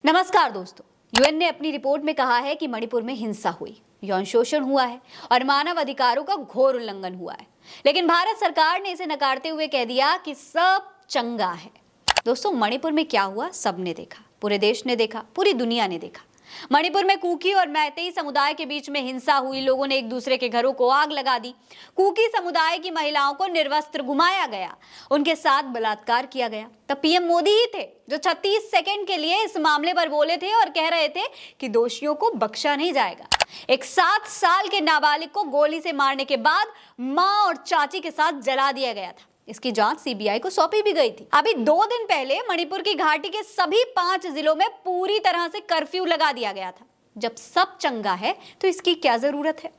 नमस्कार दोस्तों। यूएन ने अपनी रिपोर्ट में कहा है कि मणिपुर में हिंसा हुई, यौन शोषण हुआ है और मानव अधिकारों का घोर उल्लंघन हुआ है। लेकिन भारत सरकार ने इसे नकारते हुए कह दिया कि सब चंगा है। दोस्तों, मणिपुर में क्या हुआ सबने देखा, पूरे देश ने देखा, पूरी दुनिया ने देखा। मणिपुर में कुकी और मैतेई समुदाय के बीच में हिंसा हुई। लोगों ने एक दूसरे के घरों को आग लगा दी। कुकी समुदाय की महिलाओं को निर्वस्त्र घुमाया गया, उनके साथ बलात्कार किया गया। तब पीएम मोदी ही थे जो 36 सेकंड के लिए इस मामले पर बोले थे और कह रहे थे कि दोषियों को बख्शा नहीं जाएगा। एक 7 साल के नाबालिग को गोली से मारने के बाद मां और चाची के साथ जला दिया गया था। इसकी जांच सीबीआई को सौंपी भी गई थी। अभी 2 दिन पहले मणिपुर की घाटी के सभी 5 जिलों में पूरी तरह से कर्फ्यू लगा दिया गया था। जब सब चंगा है तो इसकी क्या जरूरत है?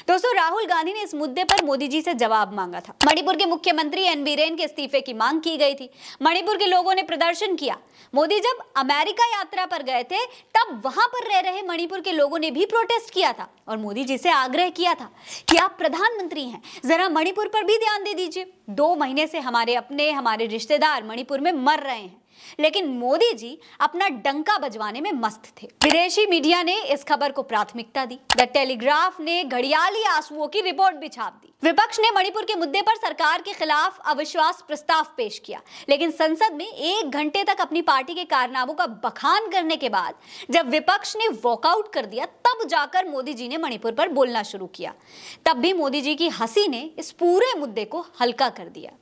दोस्तों, राहुल गांधी ने इस मुद्दे पर मोदी जी से जवाब मांगा था। मणिपुर के मुख्यमंत्री एन बीरेन के इस्तीफे की मांग की गई थी। मणिपुर के लोगों ने प्रदर्शन किया। मोदी जब अमेरिका यात्रा पर गए थे तब वहां पर रह रहे मणिपुर के लोगों ने भी प्रोटेस्ट किया था और मोदी जी से आग्रह किया था कि आप प्रधानमंत्री हैं, जरा मणिपुर पर भी ध्यान दे दीजिए। 2 महीने से हमारे रिश्तेदार मणिपुर में मर रहे हैं। लेकिन मोदी जी अपना डंका बजवाने में मस्त थे। विदेशी मीडिया ने इस खबर को प्राथमिकता दी। द टेलीग्राफ ने घड़ियाली आंसुओं की रिपोर्ट भी छाप दी। विपक्ष ने मणिपुर के मुद्दे पर सरकार के खिलाफ अविश्वास प्रस्ताव पेश किया, लेकिन संसद में 1 घंटे तक अपनी पार्टी के कारनामों का बखान करने के बाद जब विपक्ष ने वॉकआउट कर दिया, तब जाकर मोदी जी ने मणिपुर पर बोलना शुरू किया। तब भी मोदी जी की हंसी ने इस पूरे मुद्दे को हल्का कर दिया।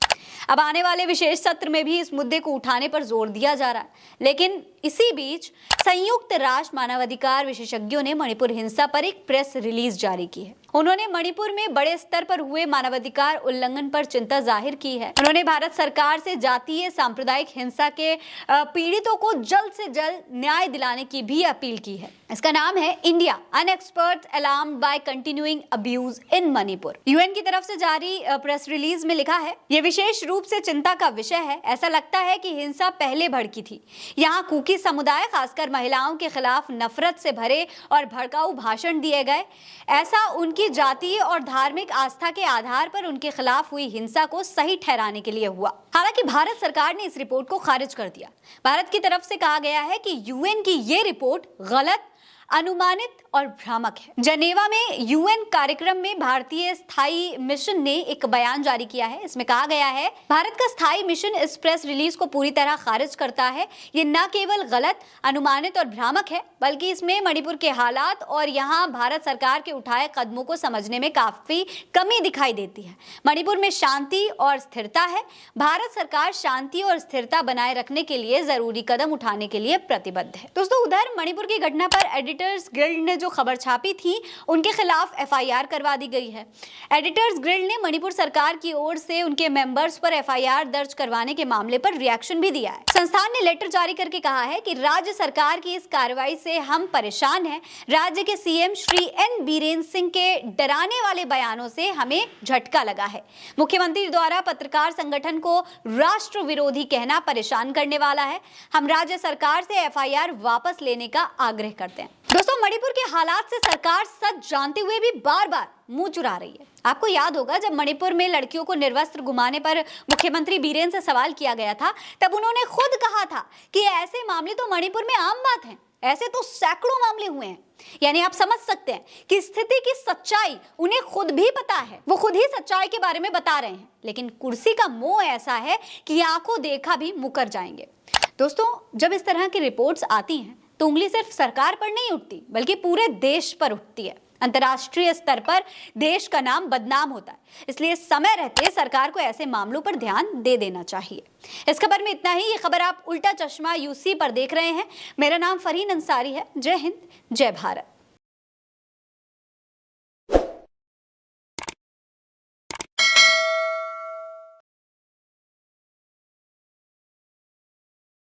अब आने वाले विशेष सत्र में भी इस मुद्दे को उठाने पर जोर दिया जा रहा है। लेकिन इसी बीच संयुक्त राष्ट्र मानवाधिकार विशेषज्ञों ने मणिपुर हिंसा पर एक प्रेस रिलीज जारी की है। उन्होंने मणिपुर में बड़े स्तर पर हुए मानवाधिकार उल्लंघन पर चिंता जाहिर की है। उन्होंने भारत सरकार से जातीय सांप्रदायिक हिंसा के पीड़ितों को जल्द से जल्द न्याय दिलाने की भी अपील की है। इसका नाम है India an expert alarmed by continuing abuse in Manipur. UN की तरफ से जारी प्रेस रिलीज में लिखा है, यह विशेष रूप से चिंता का विषय है। ऐसा लगता है कि हिंसा पहले भड़की थी। यहाँ कुकी समुदाय, खासकर महिलाओं के खिलाफ नफरत से भरे और भड़काऊ भाषण दिए गए। ऐसा उनकी जातीय और धार्मिक आस्था के आधार पर उनके खिलाफ हुई हिंसा को सही ठहराने के लिए हुआ। हालांकि भारत सरकार ने इस रिपोर्ट को खारिज कर दिया। भारत की तरफ से कहा गया है कि यूएन की ये रिपोर्ट गलत, अनुमानित और भ्रामक है। जनेवा में यूएन कार्यक्रम में भारतीय स्थायी मिशन ने एक बयान जारी किया है। इसमें कहा गया है, भारत का स्थायी मिशन इस प्रेस रिलीज को पूरी तरह खारिज करता है। ये न केवल गलत, अनुमानित और भ्रामक है, बल्कि इसमें मणिपुर के हालात और यहाँ भारत सरकार के उठाए कदमों को समझने में काफी कमी दिखाई देती है। मणिपुर में शांति और स्थिरता है। भारत सरकार शांति और स्थिरता बनाए रखने के लिए जरूरी कदम उठाने के लिए प्रतिबद्ध है। दोस्तों, उधर मणिपुर की घटना पर एडिटर्स गिल्ड ने जो खबर छापी थी, उनके खिलाफ एफआईआर करवा दी गई है। एडिटर्स गिल्ड ने मणिपुर सरकार की ओर से उनके मेंबर्स पर एफआईआर दर्ज करवाने के मामले पर रिएक्शन भी दिया है। संस्थान ने लेटर जारी करके कहा है कि राज्य सरकार की इस कार्रवाई से हम परेशान हैं। राज्य के सीएम श्री एन बीरेन सिंह के डराने वाले बयानों से हमें झटका लगा है। मुख्यमंत्री द्वारा पत्रकार संगठन को राष्ट्र विरोधी कहना परेशान करने वाला है। हम राज्य सरकार से एफआईआर वापस लेने का आग्रह करते हैं। दोस्तों, मणिपुर के हालात से सरकार सच जानते हुए भी बार-बार मुंह चुरा रही है। आपको याद होगा, जब मणिपुर में लड़कियों को निर्वस्त्र घुमाने पर मुख्यमंत्री बीरेन से सवाल किया गया था, तब उन्होंने खुद कहा था कि ऐसे मामले तो मणिपुर में आम बात है, ऐसे तो सैकड़ों मामले हुए हैं। यानी आप समझ सकते हैं कि स्थिति की सच्चाई उन्हें खुद भी पता है। वो खुद ही सच्चाई के बारे में बता रहे हैं, लेकिन कुर्सी का मोह ऐसा है कि आंखों देखा भी मुकर जाएंगे। दोस्तों, जब इस तरह की रिपोर्ट्स आती हैं तो उंगली सिर्फ सरकार पर नहीं उठती, बल्कि पूरे देश पर उठती है। अंतर्राष्ट्रीय स्तर पर देश का नाम बदनाम होता है। इसलिए समय रहते सरकार को ऐसे मामलों पर ध्यान दे देना चाहिए। इस खबर में इतना ही। ये खबर आप उल्टा चश्मा यूसी पर देख रहे हैं। मेरा नाम फरहीन अंसारी है। जय हिंद, जय भारत।